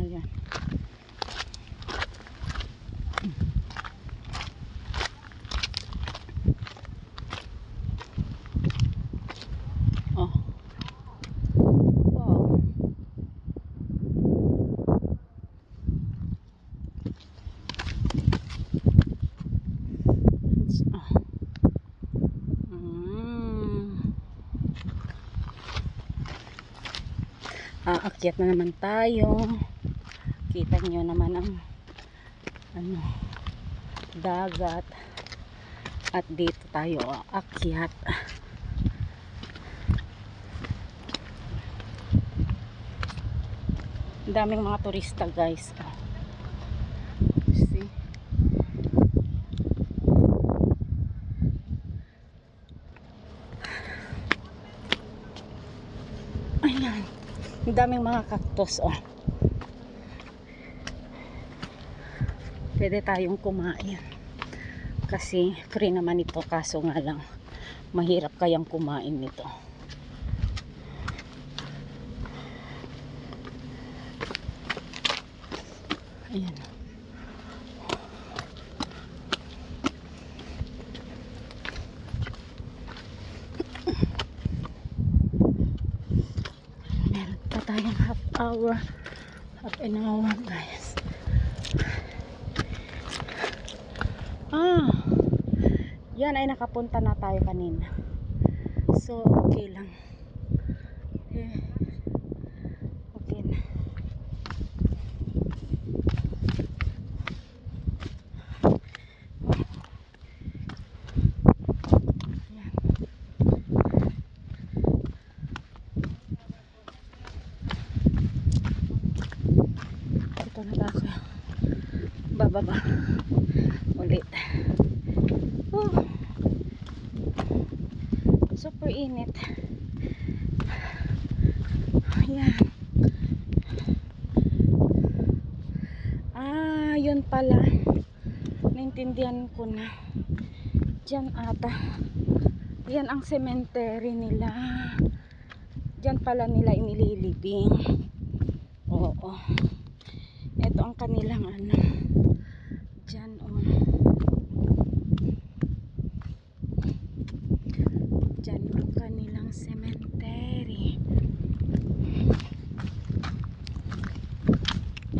Ayan. Oh. Wow. Aakyat na naman tayo. Kita nyo naman ang dagat. At dito tayo aakyat. Daming mga turista, guys. See? Ayan. Ang daming mga cactus, Pwede tayong kumain. Kasi free naman ito, kaso nga lang mahirap kayang kumain nito. Ayan. Meron pa tayong half an hour, guys. Yan ay nakapunta na tayo kanina. So, okay lang. Okay na. Yan. Ito na ba ako? Bababa. Ulit. Super init. Ayan. Yun pala. Naintindihan ko na. Diyan ata. Yan ang cemetery nila. Diyan pala nila inililibing. Oo. Ito ang kanilang Diyan,